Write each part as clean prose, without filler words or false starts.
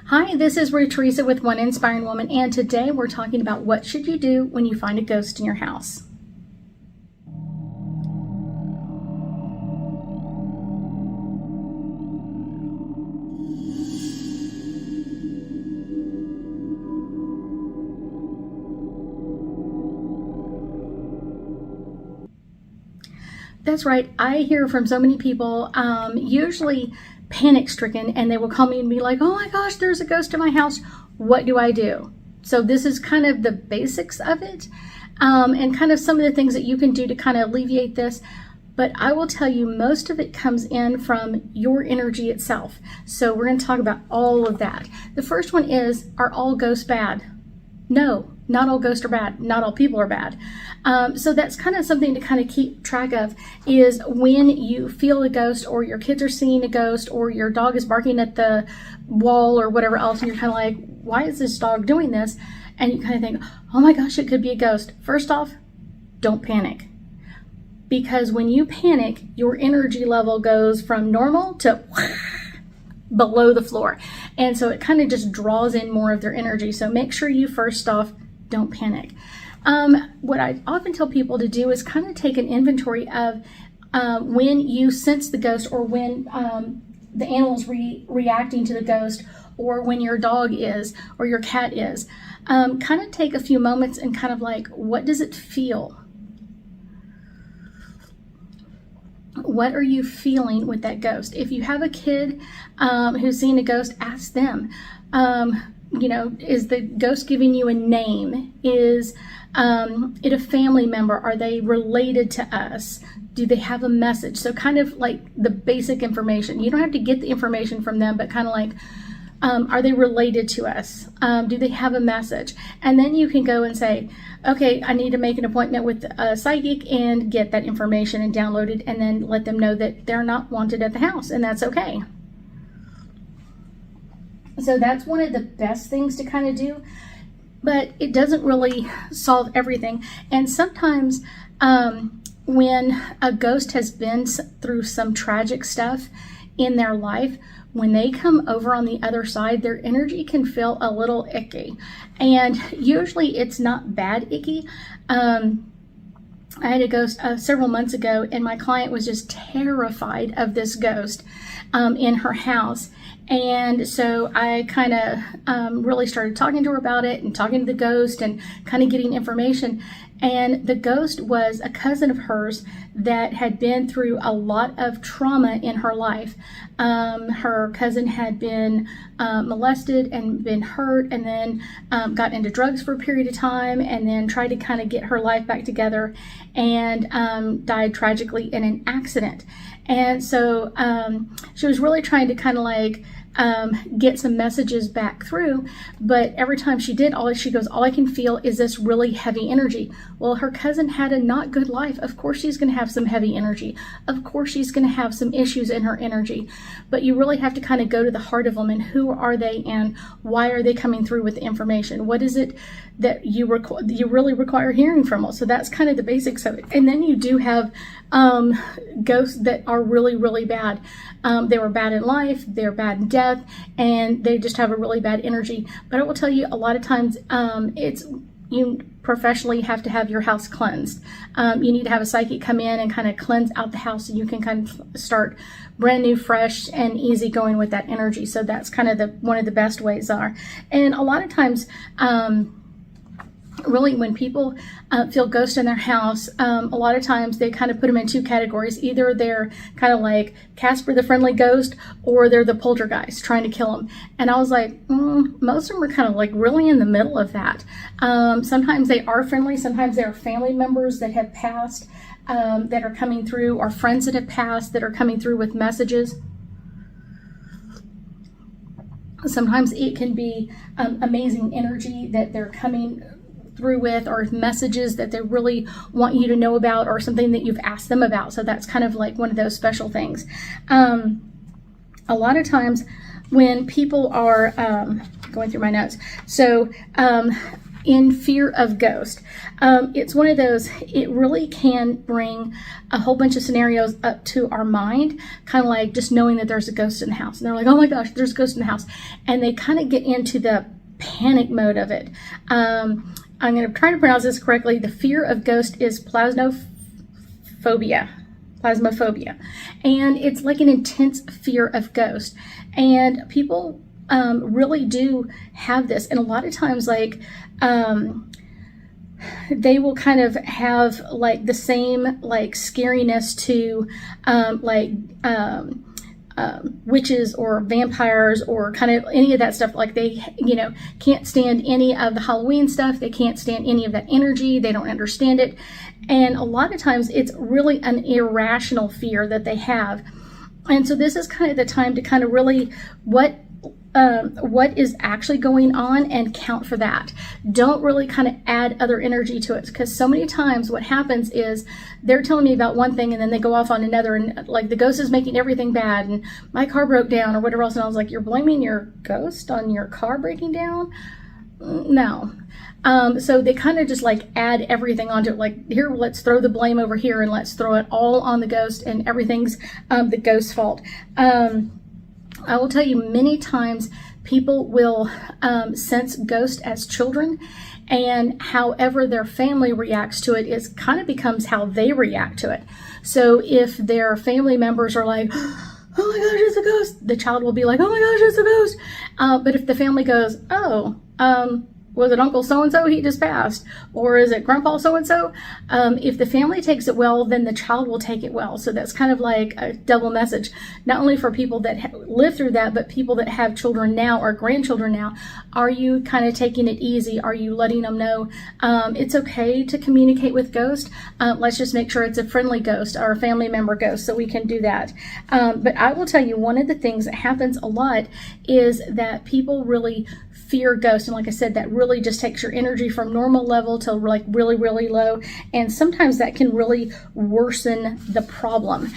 Hi, this is Ruth Theresa with One Inspiring Woman, and today we're talking about what should you do when you find a ghost in your house. That's right. I hear from so many people, usually panic-stricken, and they will call me and be like, oh my gosh, there's a ghost in my house. What do I do? So this is kind of the basics of it, and kind of some of the things that you can do to kind of alleviate this. But I will tell you, most of it comes in from your energy itself. So we're going to talk about all of that. The first one is, are all ghosts bad? No, not all ghosts are bad. Not all people are bad. So that's kind of something to kind of keep track of, is when you feel a ghost, or your kids are seeing a ghost, or your dog is barking at the wall or whatever else, and you're kind of like, why is this dog doing this? And you kind of think, oh my gosh, it could be a ghost. First off, don't panic. Because when you panic, your energy level goes from normal to below the floor. And so it kind of just draws in more of their energy. So make sure you, first off, don't panic. What I often tell people to do is kind of take an inventory of when you sense the ghost, or when the animal's reacting to the ghost, or when your dog is, or your cat is. Kind of take a few moments and kind of like, what does it feel? What are you feeling with that ghost? If you have a kid who's seen a ghost, ask them. Is the ghost giving you a name? Is it a family member? Are they related to us? Do they have a message? So kind of like the basic information. You don't have to get the information from them, but kind of like, are they related to us? Do they have a message? And then you can go and say, okay, I need to make an appointment with a psychic and get that information and download it, and then let them know that they're not wanted at the house, and that's okay. So that's one of the best things to kind of do, but it doesn't really solve everything. And sometimes when a ghost has been through some tragic stuff in their life, when they come over on the other side, their energy can feel a little icky. And usually it's not bad icky. I had a ghost several months ago, and my client was just terrified of this ghost in her house. And so I kind of really started talking to her about it, and talking to the ghost, and kind of getting information. And the ghost was a cousin of hers that had been through a lot of trauma in her life. Her cousin had been molested and been hurt, and then got into drugs for a period of time, and then tried to kind of get her life back together, and died tragically in an accident. And so she was really trying to kind of like get some messages back through, but every time she did, she goes, all I can feel is this really heavy energy. Well, her cousin had a not good life. Of course she's going to have some heavy energy. Of course she's going to have some issues in her energy. But you really have to kind of go to the heart of them, and who are they, and why are they coming through with the information? What is it that you really require hearing from them? So that's kind of the basics of it. And then you do have ghosts that are really, really bad. They were bad in life, they're bad in death, and they just have a really bad energy. But I will tell you, a lot of times you professionally have to have your house cleansed. You need to have a psychic come in and kind of cleanse out the house, so you can kind of start brand new, fresh, and easy going with that energy. So that's kind of one of the best ways are. And a lot of times, really, when people feel ghosts in their house, a lot of times they kind of put them in two categories. Either they're kind of like Casper the Friendly Ghost, or they're the poltergeist trying to kill them. And I was like, most of them are kind of like really in the middle of that. Sometimes they are friendly. Sometimes they're family members that have passed that are coming through, or friends that have passed that are coming through with messages. Sometimes it can be amazing energy that they're coming through with, or messages that they really want you to know about, or something that you've asked them about. So that's kind of like one of those special things. A lot of times when people are going through my notes, so in fear of ghost, it's one of those, it really can bring a whole bunch of scenarios up to our mind, kind of like just knowing that there's a ghost in the house. And they're like, oh my gosh, there's a ghost in the house. And they kind of get into the panic mode of it. I'm going to try to pronounce this correctly. The fear of ghost is plasmophobia. And it's like an intense fear of ghost. And people really do have this. And a lot of times, like, they will kind of have like the same like scariness to witches or vampires or kind of any of that stuff. Like they, can't stand any of the Halloween stuff. They can't stand any of that energy. They don't understand it. And a lot of times it's really an irrational fear that they have. And so this is kind of the time to kind of really what is actually going on and count for that. Don't really kind of add other energy to it, because so many times what happens is they're telling me about one thing and then they go off on another, and like the ghost is making everything bad and my car broke down or whatever else. And I was like, you're blaming your ghost on your car breaking down? No. So they kind of just like add everything onto it. Like, here, let's throw the blame over here and let's throw it all on the ghost, and everything's the ghost's fault. I will tell you, many times people will sense ghost as children, and however their family reacts to it is kind of becomes how they react to it. So if their family members are like, oh my gosh, it's a ghost, the child will be like, oh my gosh, it's a ghost. But if the family goes, oh, was it Uncle so-and-so? He just passed. Or is it Grandpa so-and-so? If the family takes it well, then the child will take it well. So that's kind of like a double message, not only for people that live through that, but people that have children now or grandchildren now. Are you kind of taking it easy? Are you letting them know it's okay to communicate with ghosts? Let's just make sure it's a friendly ghost or a family member ghost, so we can do that. But I will tell you, one of the things that happens a lot is that people really fear ghosts. And like I said, that really just takes your energy from normal level to like really, really low. And sometimes that can really worsen the problem.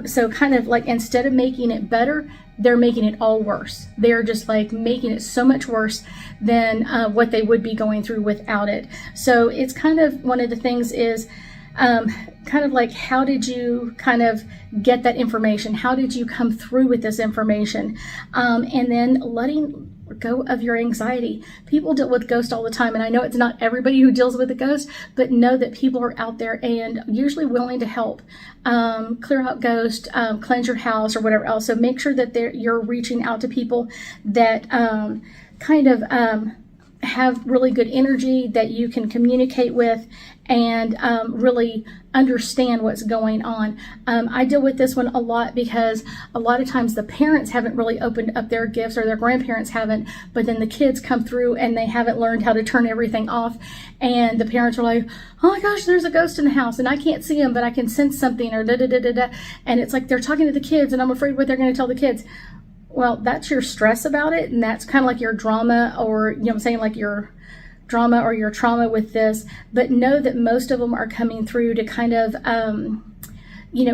So kind of like, instead of making it better, they're making it all worse. They're just like making it so much worse than what they would be going through without it. So it's kind of one of the things is kind of like, how did you kind of get that information? How did you come through with this information? And then letting go of your anxiety. People deal with ghosts all the time, and I know it's not everybody who deals with a ghost, but know that people are out there and usually willing to help clear out ghosts, cleanse your house or whatever else. So make sure that you're reaching out to people that kind of have really good energy that you can communicate with and really understand what's going on. I deal with this one a lot because a lot of times the parents haven't really opened up their gifts, or their grandparents haven't, but then the kids come through and they haven't learned how to turn everything off, and the parents are like, oh my gosh, there's a ghost in the house and I can't see him, but I can sense something, or da da da da da, and it's like they're talking to the kids and I'm afraid what they're going to tell the kids. Well, that's your stress about it, and that's kind of like your drama, or what I'm saying, like your drama or your trauma with this. But know that most of them are coming through to kind of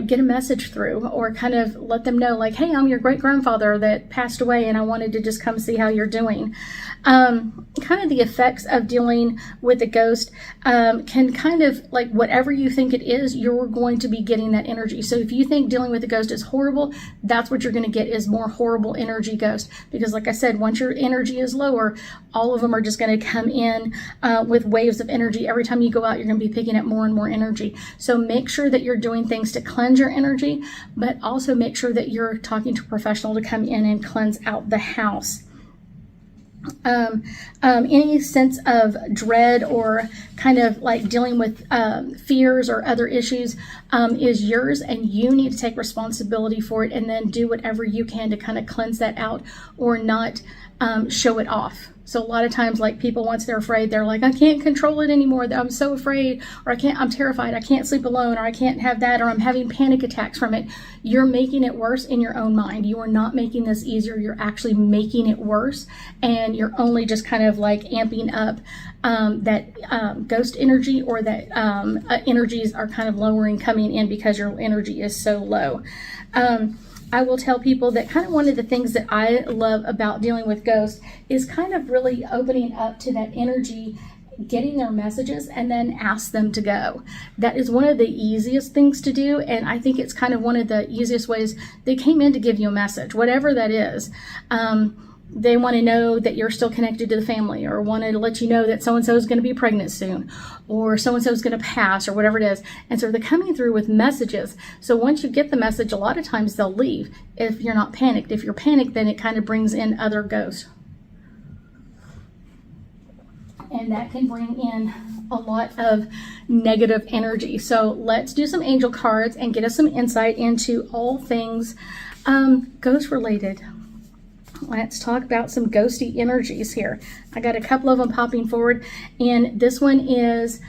get a message through, or kind of let them know, like, hey, I'm your great grandfather that passed away and I wanted to just come see how you're doing. Kind of the effects of dealing with a ghost can kind of, like, whatever you think it is, you're going to be getting that energy. So if you think dealing with a ghost is horrible, that's what you're going to get, is more horrible energy ghost. Because like I said, once your energy is lower, all of them are just going to come in with waves of energy. Every time you go out, you're going to be picking up more and more energy. So make sure that you're doing things to cleanse your energy, but also make sure that you're talking to a professional to come in and cleanse out the house. Any sense of dread or kind of like dealing with fears or other issues is yours, and you need to take responsibility for it, and then do whatever you can to kind of cleanse that out, or not show it off. So a lot of times, like, people, once they're afraid, they're like, I can't control it anymore. I'm so afraid, or I'm terrified. I can't sleep alone, or I can't have that, or I'm having panic attacks from it. You're making it worse in your own mind. You are not making this easier. You're actually making it worse, and you're only just kind of like amping up that ghost energy, or that energies are kind of lowering coming in because your energy is so low. I will tell people that kind of one of the things that I love about dealing with ghosts is kind of really opening up to that energy, getting their messages, and then ask them to go. That is one of the easiest things to do, and I think it's kind of one of the easiest ways. They came in to give you a message, whatever that is. They want to know that you're still connected to the family, or wanted to let you know that so-and-so is going to be pregnant soon, or so-and-so is going to pass, or whatever it is. And so they're coming through with messages. So once you get the message, a lot of times they'll leave if you're not panicked. If you're panicked, then it kind of brings in other ghosts. And that can bring in a lot of negative energy. So let's do some angel cards and get us some insight into all things ghost related. Let's talk about some ghosty energies here. I got a couple of them popping forward, and this one is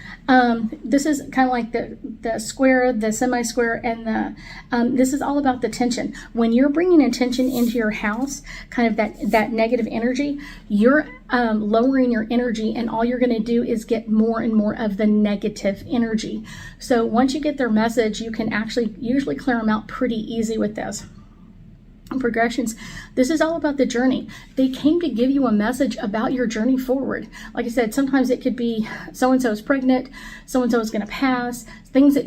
this is kind of like the square, the semi-square, and the this is all about the tension. When you're bringing attention into your house, kind of that negative energy, you're lowering your energy, and all you're going to do is get more and more of the negative energy. So once you get their message, you can actually usually clear them out pretty easy with this. Progressions. This is all about the journey. They came to give you a message about your journey forward. Like I said, sometimes it could be so-and-so is pregnant, so-and-so is going to pass, things that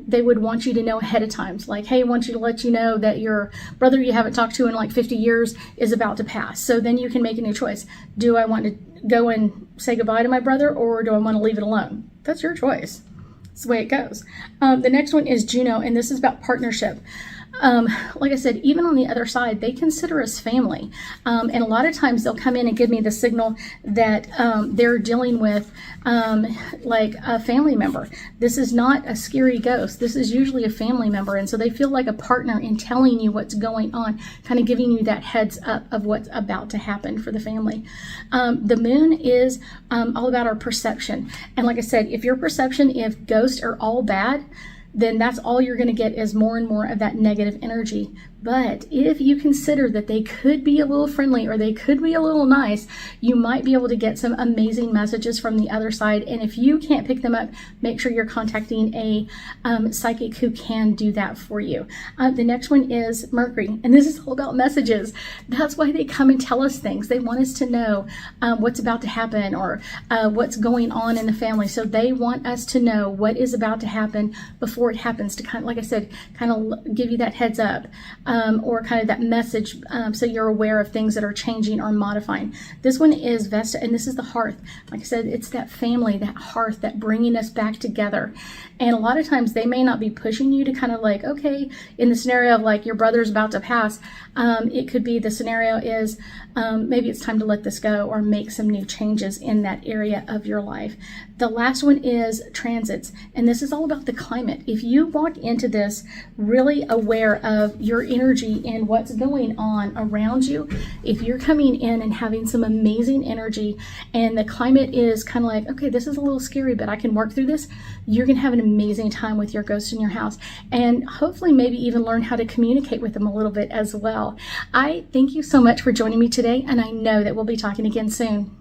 they would want you to know ahead of time. Like, hey, I want you to let you know that your brother you haven't talked to in like 50 years is about to pass. So then you can make a new choice. Do I want to go and say goodbye to my brother, or do I want to leave it alone? That's your choice. That's the way it goes. The next one is Juno, and this is about partnership. Like I said, even on the other side, they consider us family. And a lot of times they'll come in and give me the signal that they're dealing with like a family member. This is not a scary ghost. This is usually a family member. And so they feel like a partner in telling you what's going on, kind of giving you that heads up of what's about to happen for the family. The moon is all about our perception. And like I said, if your perception, if ghosts are all bad, then that's all you're going to get is more and more of that negative energy. But if you consider that they could be a little friendly, or they could be a little nice, you might be able to get some amazing messages from the other side. And if you can't pick them up, make sure you're contacting a psychic who can do that for you. The next one is Mercury, and this is all about messages. That's why they come and tell us things. They want us to know what's about to happen, or what's going on in the family. So they want us to know what is about to happen before it happens, to kind of, like I said, kind of give you that heads up. Or kind of that message, so you're aware of things that are changing or modifying. This one is Vesta, and this is the hearth. Like I said, it's that family, that hearth, that bringing us back together. And a lot of times they may not be pushing you to kind of like, okay, in the scenario of like your brother's about to pass, it could be the scenario is maybe it's time to let this go, or make some new changes in that area of your life. The last one is transits, and this is all about the climate. If you walk into this really aware of your energy and what's going on around you, if you're coming in and having some amazing energy, and the climate is kind of like, okay, this is a little scary, but I can work through this, you're going to have an amazing time with your ghosts in your house, and hopefully maybe even learn how to communicate with them a little bit as well. I thank you so much for joining me today, and I know that we'll be talking again soon.